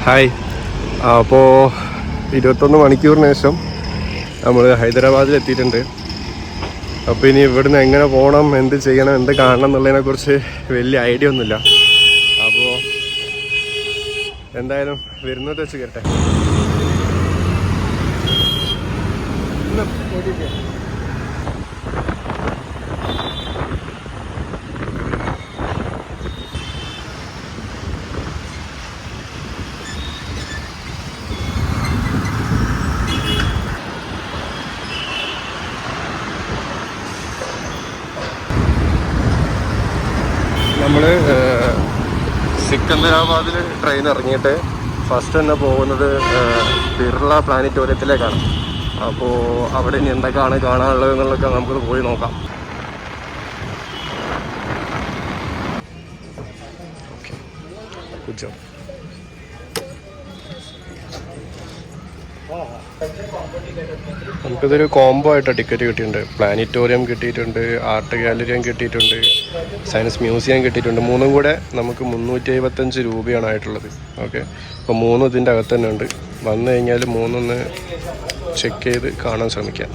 Hi. അപ്പോൾ 21 മണിക്കൂറിന് ശേഷം നമ്മൾ ഹൈദരാബാദിൽ എത്തിയിട്ടുണ്ട്. അപ്പോൾ ഇനി ഇവിടുന്ന് എങ്ങനെ പോകണം, എന്ത് ചെയ്യണം, എന്ത് കാണണം എന്നുള്ളതിനെക്കുറിച്ച് വലിയ ഐഡിയ ഒന്നുമില്ല. അപ്പോൾ എന്തായാലും വരുന്നത് വെച്ച് കേട്ടെ. നമ്മൾ സിക്കന്ദരാബാദിൽ ട്രെയിൻ ഇറങ്ങിയിട്ട് ഫസ്റ്റ് തന്നെ പോകുന്നത് ബിർള പ്ലാനറ്റോറിയത്തിലേക്കാണ്. അപ്പോൾ അവിടെ ഇനി എന്തൊക്കെയാണ് കാണാനുള്ളത് എന്നുള്ളതൊക്കെ നമുക്ക് പോയി നോക്കാം. നമുക്കിതൊരു കോംബോ ആയിട്ട് ടിക്കറ്റ് കിട്ടിയിട്ടുണ്ട്. പ്ലാനറ്റോറിയം കിട്ടിയിട്ടുണ്ട്, ആർട്ട് ഗാലറിയും കിട്ടിയിട്ടുണ്ട്, സയൻസ് മ്യൂസിയം കിട്ടിയിട്ടുണ്ട്. മൂന്നും കൂടെ നമുക്ക് 375 രൂപയാണ് ആയിട്ടുള്ളത്. ഓക്കെ, അപ്പോൾ മൂന്നും ഇതിൻ്റെ അകത്ത് തന്നെ ഉണ്ട്. വന്നു കഴിഞ്ഞാൽ മൂന്നൊന്ന് ചെക്ക് ചെയ്ത് കാണാൻ ശ്രമിക്കാം.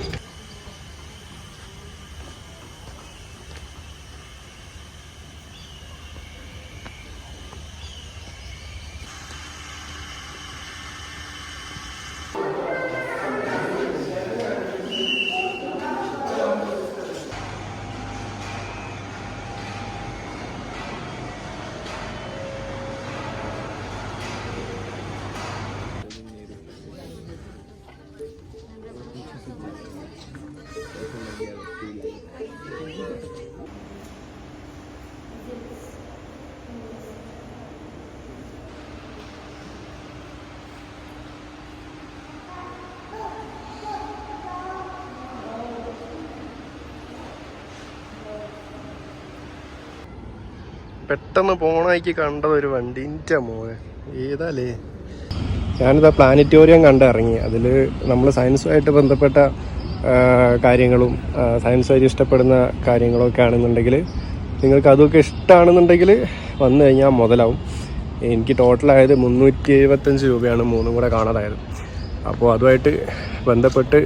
പെട്ടെന്ന് പോണേക്ക് കണ്ടത് ഒരു വണ്ടിൻ്റെ മോനെ ഏതാലേ. ഞാനിതാ പ്ലാനറ്റോറിയം കണ്ടിറങ്ങി. അതിൽ നമ്മൾ സയൻസുമായിട്ട് ബന്ധപ്പെട്ട കാര്യങ്ങളും സയൻസുമായിട്ട് ഇഷ്ടപ്പെടുന്ന കാര്യങ്ങളൊക്കെ ആണെന്നുണ്ടെങ്കിൽ, നിങ്ങൾക്ക് അതൊക്കെ ഇഷ്ടമാണെന്നുണ്ടെങ്കിൽ വന്നു കഴിഞ്ഞാൽ മുതലാവും. എനിക്ക് ടോട്ടലായത് 375 രൂപയാണ് മൂന്നും കൂടെ കാണാതായത്. അപ്പോൾ അതുമായിട്ട് ബന്ധപ്പെട്ട്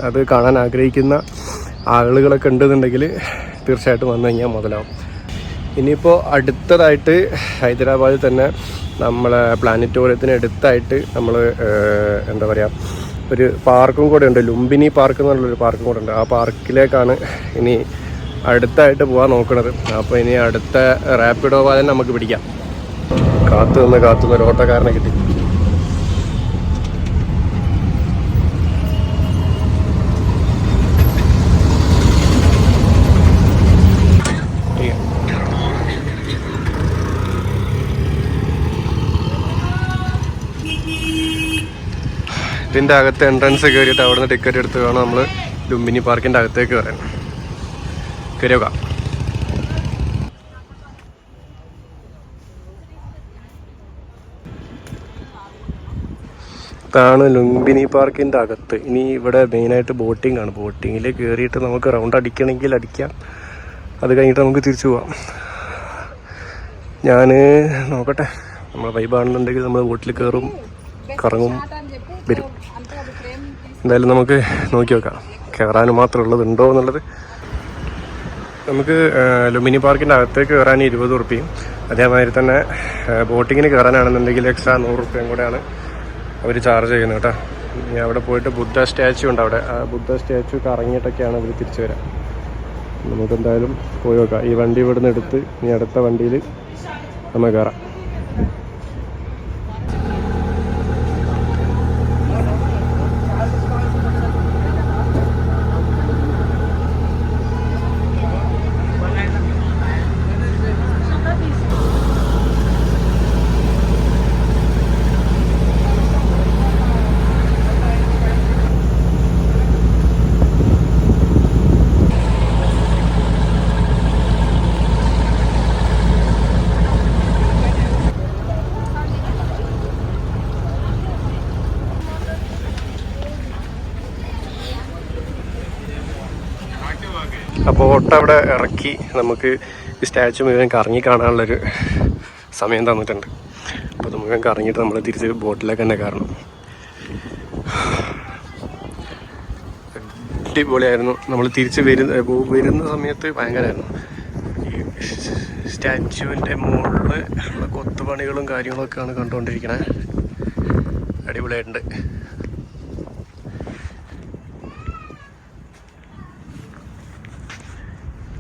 അത് കാണാൻ ആഗ്രഹിക്കുന്ന ആളുകളൊക്കെ ഉണ്ടെന്നുണ്ടെങ്കിൽ തീർച്ചയായിട്ടും വന്നു കഴിഞ്ഞാൽ മുതലാവും. ഇനിയിപ്പോൾ അടുത്തതായിട്ട് ഹൈദരാബാദിൽ തന്നെ നമ്മളെ പ്ലാനറ്റോറിയത്തിന് അടുത്തായിട്ട് നമ്മൾ എന്താ പറയുക, ഒരു പാർക്കും കൂടെ ഉണ്ട്. ലുംബിനി പാർക്ക് എന്നുള്ളൊരു പാർക്കും കൂടെ ഉണ്ട്. ആ പാർക്കിലേക്കാണ് ഇനി അടുത്തായിട്ട് പോകാൻ നോക്കുന്നത്. അപ്പോൾ ഇനി അടുത്ത റാപ്പിഡോ വാലൻ നമുക്ക് പിടിക്കാം. കാത്തു നിന്ന് ഒരു ഓട്ടോക്കാരനെ കിട്ടി. ഇതിൻ്റെ അകത്ത് എൻട്രൻസ് കയറിയിട്ട് അവിടെ നിന്ന് ടിക്കറ്റ് എടുത്ത് വേണം നമ്മൾ ലുംബിനി പാർക്കിൻ്റെ അകത്തേക്ക് കയറാൻ. കയറി നോക്കാം. ഇതാണ് ലുംബിനി പാർക്കിൻ്റെ അകത്ത്. ഇനി ഇവിടെ മെയിനായിട്ട് ബോട്ടിംഗ് ആണ്. ബോട്ടിങ്ങിൽ കയറിയിട്ട് നമുക്ക് റൗണ്ട് അടിക്കണമെങ്കിൽ അടിക്കാം. അത് കഴിഞ്ഞിട്ട് നമുക്ക് തിരിച്ചു പോവാം. ഞാൻ നോക്കട്ടെ, നമ്മൾ വൈബാണെന്നുണ്ടെങ്കിൽ നമ്മൾ ബോട്ടിൽ കയറും, കറങ്ങും, വരും. എന്തായാലും നമുക്ക് നോക്കി നോക്കാം കയറാൻ മാത്രം ഉള്ളതുണ്ടോ എന്നുള്ളത്. നമുക്ക് ലുംബിനി പാർക്കിൻ്റെ അകത്തേക്ക് കയറാൻ 20 റുപ്യയും അതേമാതിരി തന്നെ ബോട്ടിങ്ങിന് കയറാനാണെന്നുണ്ടെങ്കിൽ എക്സ്ട്രാ 100 റുപ്യയും കൂടെയാണ് അവർ ചാർജ് ചെയ്യുന്നത് കേട്ടോ. ഇനി അവിടെ പോയിട്ട് ബുദ്ധ സ്റ്റാച്ചു ഉണ്ട്. അവിടെ ആ ബുദ്ധ സ്റ്റാച്ചു കറങ്ങിയിട്ടൊക്കെയാണ് അവർ തിരിച്ചു വരാം. നമുക്കെന്തായാലും പോയി നോക്കാം. ഈ വണ്ടി ഇവിടുന്ന് എടുത്ത് ഇനി അടുത്ത വണ്ടിയിൽ നമുക്ക് കയറാം. അപ്പോൾ ഓട്ടോ അവിടെ ഇറക്കി നമുക്ക് ഈ സ്റ്റാച്ചു മുഴുവൻ കറങ്ങി കാണാനുള്ളൊരു സമയം തന്നിട്ടുണ്ട്. അപ്പോൾ അത് മുഴുവൻ കറങ്ങിയിട്ട് നമ്മൾ തിരിച്ച് ബോട്ടിലേക്ക് തന്നെ കയറണം. അടിപൊളിയായിരുന്നു. നമ്മൾ തിരിച്ച് വരുന്ന സമയത്ത് ഭയങ്കരമായിരുന്നു. ഈ സ്റ്റാച്യുവിൻ്റെ മുകളിൽ ഉള്ള കൊത്തുപണികളും കാര്യങ്ങളൊക്കെയാണ് കണ്ടുകൊണ്ടിരിക്കണേ. അടിപൊളിയായിട്ടുണ്ട്.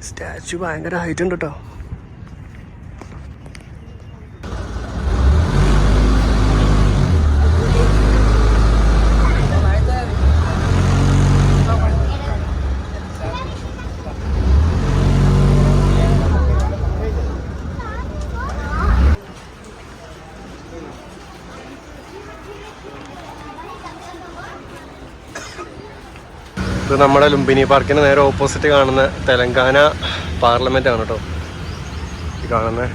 സ്റ്റാച്യു ഭയങ്കര ഹൈറ്റ് ഉണ്ട് കേട്ടോ. ഇത് നമ്മുടെ ലുംബിനി പാർക്കിന് നേരെ ഓപ്പോസിറ്റ് കാണുന്ന തെലങ്കാന പാർലമെന്റ് ആണ് കേട്ടോ ഈ കാണുന്നത്.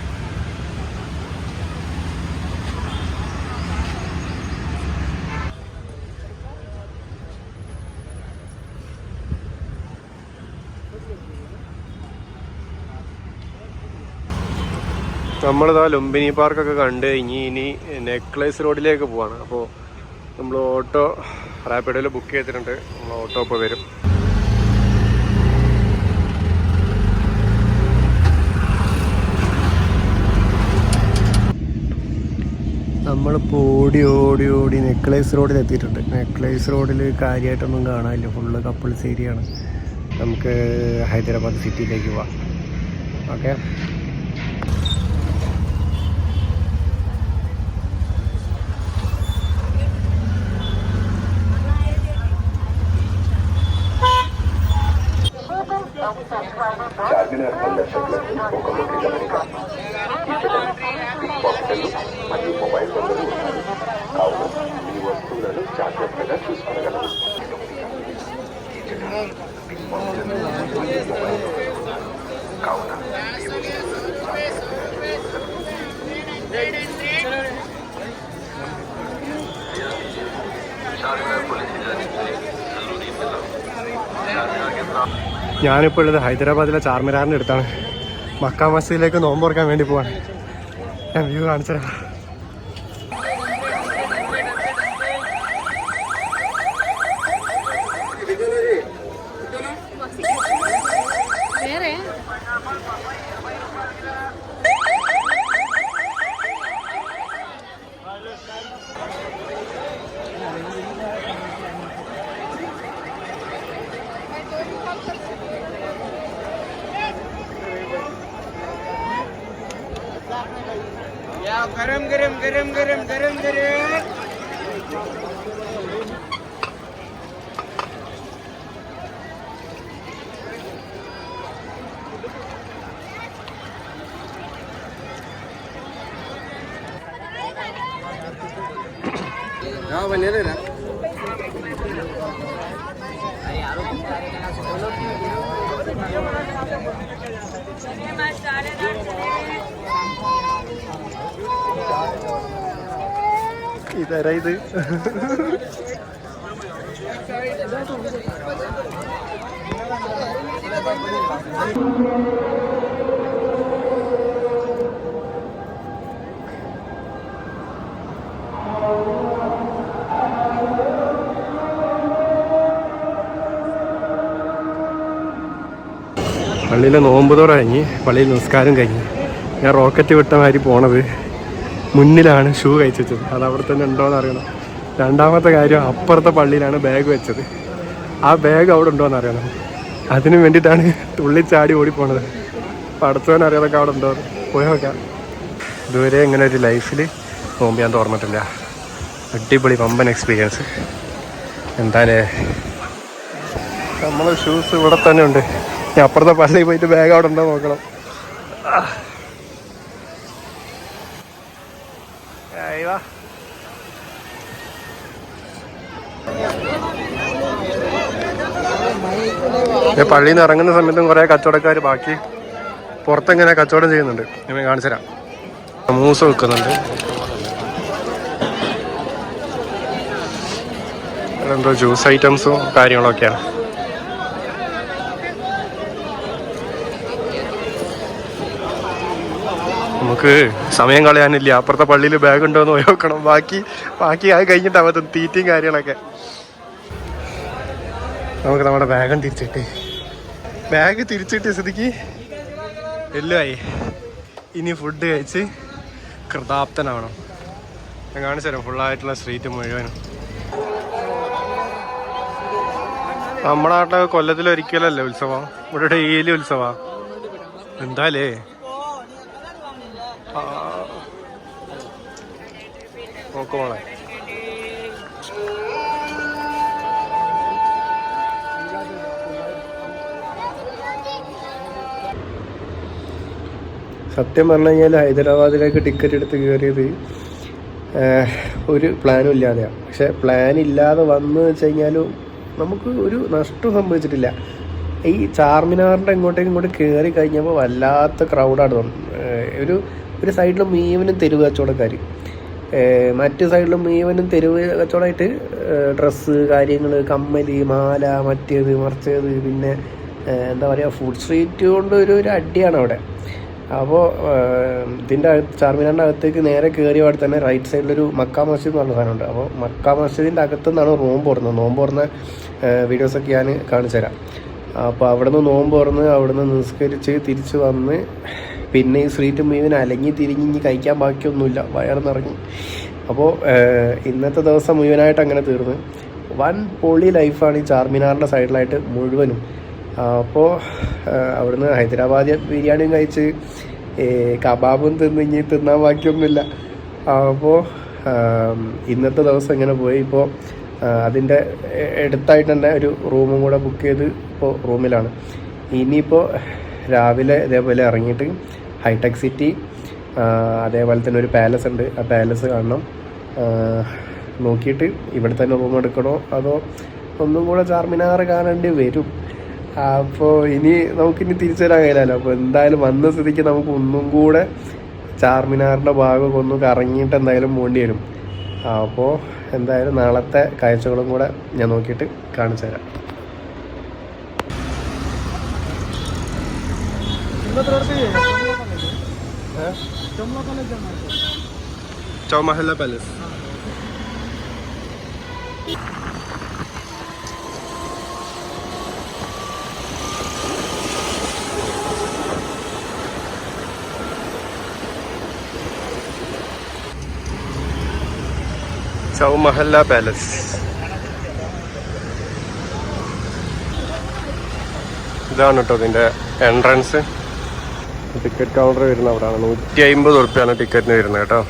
നമ്മളിതാ ലുംബിനി പാർക്കൊക്കെ കണ്ട് ഇനി നെക്ലേസ് റോഡിലേക്ക് പോവാണ്. അപ്പോൾ നമ്മൾ ഓട്ടോ റാപ്പിഡോയിൽ ബുക്ക് ചെയ്തിട്ടുണ്ട്. നമ്മൾ ഓട്ടോ ഇപ്പോൾ വരും. നമ്മളിപ്പോൾ ഓടി നെക്ലേസ് റോഡിൽ എത്തിയിട്ടുണ്ട്. നെക്ലേസ് റോഡിൽ കാര്യമായിട്ടൊന്നും കാണാനില്ല, ഫുള്ള് കപ്പിൾസ് ഏരിയ ആണ്. നമുക്ക് ഹൈദരാബാദ് സിറ്റിയിലേക്ക് പോവാം. ഓക്കെ, చార్మినార్ సందర్శకులకు ఒక ముఖ్య గమనిక. భక్తులు మరియు మొబైల్ బంధువులు ఉన్నారు కావున మీ వస్తువులను జాగ్రత్తగా చూసుకోగలరు. కావున ഞാനിപ്പോൾ ഉള്ളത് ഹൈദരാബാദിലെ ചാർമിനാറിൻ്റെ അടുത്താണ്. മക്ക മസ്ജിദിലേക്ക് നോമ്പ് തുറക്കാൻ വേണ്ടി പോവാണ്. ഞാൻ വ്യൂ കാണിച്ചുതരാം. गरम गरम गरम गरम गरम गरम हाँ बने ना ഇതാരാ ഇത്? പള്ളിയിലെ നോമ്പ് തുറ കഴിഞ്ഞ് പള്ളിയിൽ നിസ്കാരം കഴിഞ്ഞ് ഞാൻ റോക്കറ്റ് വിട്ട മാതിരി പോണത് മുന്നിലാണ് ഷൂ കഴിച്ചു വെച്ചത്. അത് അവിടെ തന്നെ ഉണ്ടോയെന്ന് അറിയണം. രണ്ടാമത്തെ കാര്യം, അപ്പുറത്തെ പള്ളിയിലാണ് ബാഗ് വെച്ചത്. ആ ബാഗ് അവിടെ ഉണ്ടോയെന്ന് അറിയണം. അതിന് വേണ്ടിയിട്ടാണ് തുള്ളിച്ചാടി ഓടിപ്പോണത്. അപ്പോൾ അടുത്തവൻ അറിയാതൊക്കെ അവിടെ ഉണ്ടോ പോയി നോക്കാം. ഇതുവരെ ഇങ്ങനെ ഒരു ലൈഫിൽ നോമ്പ് ഞാൻ തുറന്നിട്ടില്ല. അടിപൊളി വമ്പൻ എക്സ്പീരിയൻസ്. എന്തായാലേ നമ്മളെ ഷൂസ് ഇവിടെ തന്നെ ഉണ്ട്. ഞാൻ അപ്പുറത്തെ പള്ളിയിൽ പോയിട്ട് ബാഗ് അവിടെ ഉണ്ടോ നോക്കണം. പള്ളിയിൽ നിന്ന് ഇറങ്ങുന്ന സമയത്തും കുറേ കച്ചവടക്കാർ ബാക്കി പുറത്തെങ്ങനെ കച്ചവടം ചെയ്യുന്നുണ്ട്. ഞാൻ കാണിച്ചു തരാം. മൂസ വിൽക്കുന്നുണ്ട്. എന്തോ ജ്യൂസ് ഐറ്റംസും കാര്യങ്ങളൊക്കെയാണ്. നമുക്ക് സമയം കളയാനില്ല. അപ്പുറത്തെ പള്ളിയിൽ ബാഗ് ഉണ്ടോ എന്ന് പോയി നോക്കണം. ബാക്കി അത് കഴിഞ്ഞിട്ടാവും തീറ്റയും കാര്യങ്ങളൊക്കെ. നമുക്ക് നമ്മുടെ ബാഗ് തിരിച്ചിട്ട് സ്ഥിതിക്ക് എല്ലായി. ഇനി ഫുഡ് കഴിച്ച് കൃതാപ്തനാവണം. ഞാൻ കാണിച്ചു തരാം ഫുള്ളായിട്ടുള്ള സ്ട്രീറ്റ് മുഴുവനും. നമ്മുടെ നാട്ടിലൊക്കെ കൊല്ലത്തിലൊരിക്കലല്ലേ ഉത്സവം, ഇവിടെ ഡെയിലി ഉത്സവാ. എന്താലേ നോക്കുമോളെ. സത്യം പറഞ്ഞു കഴിഞ്ഞാൽ ഹൈദരാബാദിലേക്ക് ടിക്കറ്റ് എടുത്ത് കയറിയത് ഒരു പ്ലാനും ഇല്ലാതെയാണ്. പക്ഷെ പ്ലാൻ ഇല്ലാതെ വന്നു വെച്ച് കഴിഞ്ഞാലും നമുക്ക് ഒരു നഷ്ടം സംഭവിച്ചിട്ടില്ല. ഈ ചാർമിനാറിൻ്റെ ഇങ്ങോട്ട് കയറി കഴിഞ്ഞപ്പോൾ വല്ലാത്ത ക്രൗഡാണ്. ഒരു സൈഡിൽ മുഴുവനും തെരുവ് കച്ചവടക്കാർ, മറ്റു സൈഡിൽ മുഴുവനും തെരുവ് കച്ചവടമായിട്ട് ഡ്രസ്സ് കാര്യങ്ങൾ, കമ്മല്, മാല, മറ്റേത് മറിച്ചത്. പിന്നെ എന്താ പറയുക, ഫുഡ് സ്ട്രീറ്റ് കൊണ്ട് ഒരു അടിയാണ് അവിടെ. അപ്പോൾ ഇതിൻ്റെ ചാർമിനാറിൻ്റെ അകത്തേക്ക് നേരെ കയറിയ പാടെ തന്നെ റൈറ്റ് സൈഡിലൊരു മക്ക മസ്ജിദ് എന്ന് പറഞ്ഞ സാധനമുണ്ട്. അപ്പോൾ മക്ക മസ്ജിദിൻ്റെ അകത്തു നിന്നാണ് നോമ്പ് തുറന്ന വീഡിയോസൊക്കെ ഞാൻ കാണിച്ചു തരാം. അപ്പോൾ അവിടെ നിന്ന് നോമ്പ് തുറന്ന് അവിടെ നിന്ന് നിസ്കരിച്ച് തിരിച്ച് വന്ന് പിന്നെ ഈ സ്ട്രീറ്റ് മുഴുവൻ അലങ്ങി തിരിഞ്ഞ് ഇനി കഴിക്കാൻ ബാക്കിയൊന്നുമില്ല, വയറ് നിറഞ്ഞു. അപ്പോൾ ഇന്നത്തെ ദിവസം മുഴുവനായിട്ട് അങ്ങനെ തീർന്ന് വൻ പൊളി ലൈഫാണ് ഈ ചാർമിനാറിൻ്റെ സൈഡിലായിട്ട് മുഴുവനും. അപ്പോൾ അവിടുന്ന് ഹൈദരാബാദി ബിരിയാണിയും കഴിച്ച് കബാബും ഇനി തിന്നാൻ ബാക്കിയൊന്നുമില്ല. അപ്പോൾ ഇന്നത്തെ ദിവസം ഇങ്ങനെ പോയി. ഇപ്പോൾ അതിൻ്റെ അടുത്തായിട്ട് തന്നെ ഒരു റൂമും കൂടെ ബുക്ക് ചെയ്ത് ഇപ്പോൾ റൂമിലാണ്. ഇനിയിപ്പോൾ രാവിലെ ഇതേപോലെ ഇറങ്ങിയിട്ട് ഹൈടെക് സിറ്റി, അതേപോലെ തന്നെ ഒരു പാലസ് ഉണ്ട്, ആ പാലസ് കാണണം. നോക്കിയിട്ട് ഇവിടെ തന്നെ റൂം എടുക്കണോ അതോ ഒന്നും കൂടെ ചാർമിനാർ കാണേണ്ടി വരും. അപ്പോൾ നമുക്കിനി തിരിച്ചു വരാൻ കഴിയില്ലല്ലോ. അപ്പോൾ എന്തായാലും വന്ന സ്ഥിതിക്ക് നമുക്ക് ഒന്നും കൂടെ ചാർമിനാറിൻ്റെ ഭാഗമൊക്കെ ഒന്ന് കറങ്ങിയിട്ട് എന്തായാലും പോകേണ്ടി വരും. അപ്പോൾ എന്തായാലും നാളത്തെ കാഴ്ചകളും കൂടെ ഞാൻ നോക്കിയിട്ട് കാണിച്ചു തരാം. ചൗമഹല്ല പാലസ്. ചൗമഹല്ല പാലസ്. ഇതാണ് കേട്ടോ ഇതിൻ്റെ എൻട്രൻസ്. ടിക്കറ്റ് കൗണ്ടർ വരുന്ന അവിടെയാണ്. 150 ഉറുപ്പ്യാണ് ടിക്കറ്റിന് വരുന്നത് കേട്ടോ.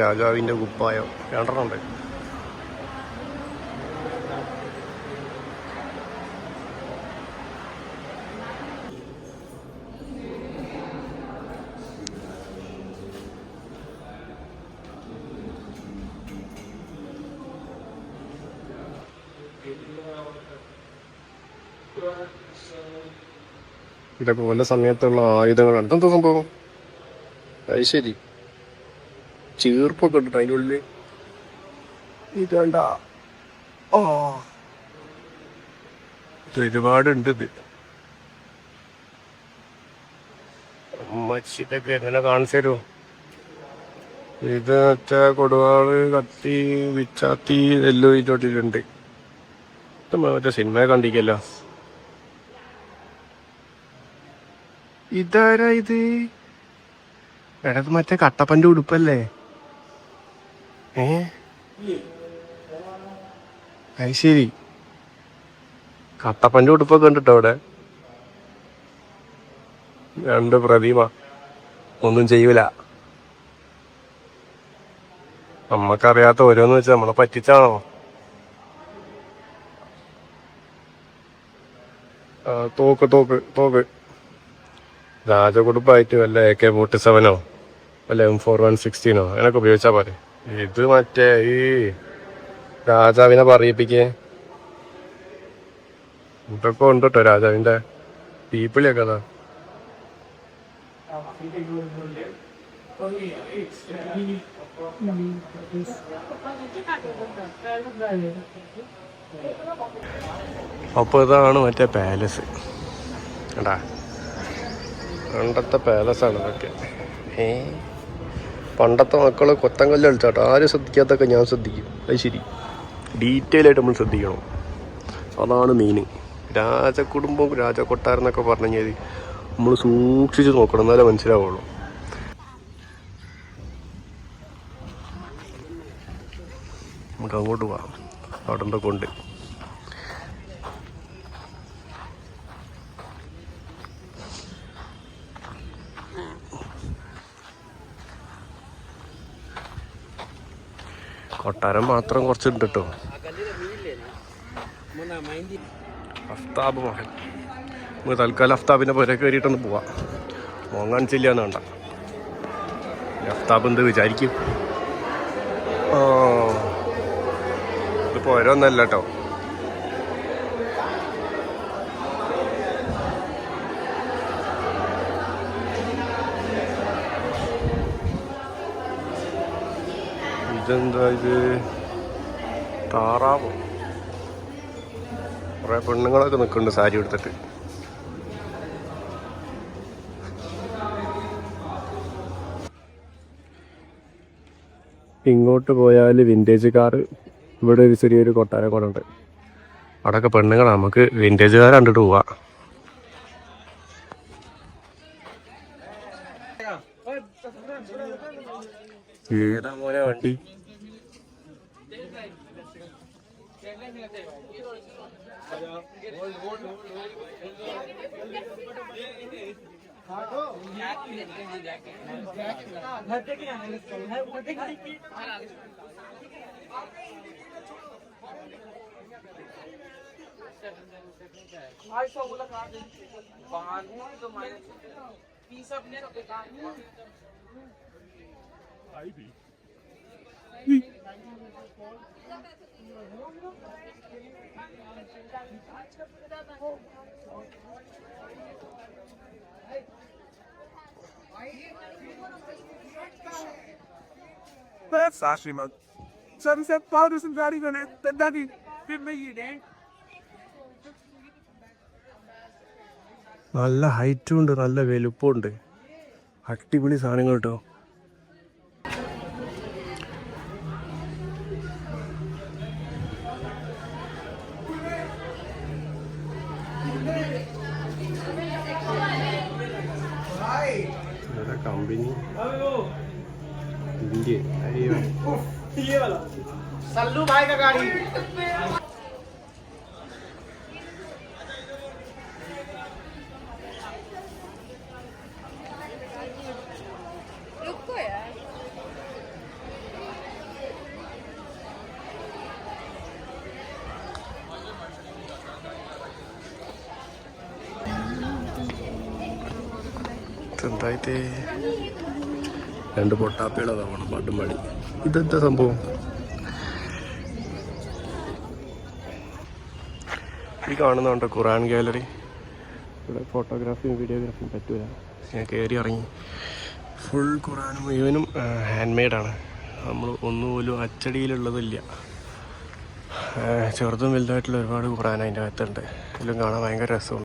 രാജാവിൻ്റെ കുപ്പായം 2 ഉണ്ട്. ഇതൊക്കെ പല സമയത്തുള്ള ആയുധങ്ങളാണ്. ഇതെന്താ സംഭവം? അത് ശരി, ചീർപ്പൊക്കെ ഇട്ടിട്ട് അതിൻ്റെ ഉള്ളിൽ ഇതേണ്ട. ഓ, ഒരുപാടുണ്ട് ഇത്. അമ്മച്ചിട്ടൊക്കെ എങ്ങനെ കാണിച്ചു തരുമോ? ഇത് മറ്റേ കൊടുവാള്, കത്തി, വിച്ചാത്തി എല്ലാം ഇതിട്ടുണ്ട്. ഇത് മറ്റേ സിനിമ കണ്ടിക്കല്ലോ. ഇതാരാ ഇത്? എടത് മറ്റേ കട്ടപ്പൻ്റെ ഉടുപ്പല്ലേ? അത് ശരി, കട്ടപ്പൻ്റെ ഉടുപ്പൊക്കെ കണ്ടിട്ടോ അവിടെ. 2 പ്രതിമ, ഒന്നും ചെയ്യൂല. നമ്മക്കറിയാത്ത ഓരോന്ന് വെച്ചാൽ നമ്മളെ പറ്റിച്ചാണോ? തോക്ക് തോക്ക് തോക്ക് രാജകുടുംബായിട്ട് വല്ല AK-47 വല്ല M4116 അങ്ങനൊക്കെ ഉപയോഗിച്ചാ പോലെ. ഇത് മറ്റേ ഈ രാജാവിനെ പറയിപ്പിക്കേ ഇതൊക്കെ ഉണ്ട് കേട്ടോ. രാജാവിന്റെ പീപ്പിളിയൊക്കെ അതാ. അപ്പൊ ഇതാണ് മറ്റേ പാലസ്. കണ്ടാ, പണ്ടത്തെ പാലസാണ് അതൊക്കെ. പണ്ടത്തെ മക്കള് കൊത്തങ്കല്ല് കളിച്ചാട്ടോ. ആരും ശ്രദ്ധിക്കാത്തൊക്കെ ഞാൻ ശ്രദ്ധിക്കും. അത് ശരി, ഡീറ്റെയിൽ ആയിട്ട് നമ്മൾ ശ്രദ്ധിക്കണം. അതാണ് മെയിൻ. രാജകുടുംബം, രാജകൊട്ടാരം എന്നൊക്കെ പറഞ്ഞു കഴിഞ്ഞാൽ നമ്മൾ സൂക്ഷിച്ച് നോക്കണം, എന്നാലേ മനസ്സിലാവുള്ളൂ. നമുക്ക് അങ്ങോട്ട് പോവാം. അവിടെ എന്തൊക്കെ ഉണ്ട്. കൊട്ടാരം മാത്രം കുറച്ചുണ്ട് കേട്ടോ. അഫ്താബ് മഹൽ. നമുക്ക് തൽക്കാലം അഫ്താബിൻ്റെ പുര കയറിയിട്ടൊന്ന് പോവാം. മോങ്ങാൻ ചെല്ലാന്ന് വേണ്ട. അഫ്താബ് എന്ത് വിചാരിക്കും? ഇത് പുരൊന്നല്ല കേട്ടോ. ഇതെന്താ ഇത്? താറാവോ? കുറെ പെണ്ണുങ്ങളൊക്കെ നിൽക്കുന്നുണ്ട് സാരി എടുത്തിട്ട്. ഇങ്ങോട്ട് പോയാൽ വിൻറ്റേജ് കാറ്. ഇവിടെ ഒരു ചെറിയൊരു കൊട്ടാരം കൂടെ ഉണ്ട്. അവിടെയൊക്കെ പെണ്ണുങ്ങളാണ്. നമുക്ക് വിൻറ്റേജ് കാർ കണ്ടിട്ട് പോവാം. ഏതാ മോനെ വണ്ടി? Sashima. Sunset powders and very good. Then that is നല്ല ഹൈറ്റും ഉണ്ട്, നല്ല വലുപ്പം ഉണ്ട്. അടിപൊളി സാധനങ്ങൾ കേട്ടോ. Company India. अయ్యో सल्लू भाई का गाड़ी. रुको यार. ഇതെന്തായിട്ടേ 2 പൊട്ടാപ്പികളതാണ് പാട്ടും പാടി. ഇതെന്താ സംഭവം? ഈ കാണുന്നുണ്ടോ ഖുറാൻ ഗാലറി. ഇവിടെ ഫോട്ടോഗ്രാഫിയും വീഡിയോഗ്രാഫിയും പറ്റൂല. ഞാൻ കയറി ഇറങ്ങി. ഫുൾ ഖുറാനും മുഴുവനും ഹാൻഡ് മെയ്ഡാണ്. നമ്മൾ ഒന്നുപോലും അച്ചടിയിലുള്ളതില്ല. ചെറുതും വലുതായിട്ടുള്ള ഒരുപാട് ഖുറാൻ അതിൻ്റെ അകത്തുണ്ട്. എല്ലാം കാണാൻ ഭയങ്കര രസമുണ്ട്.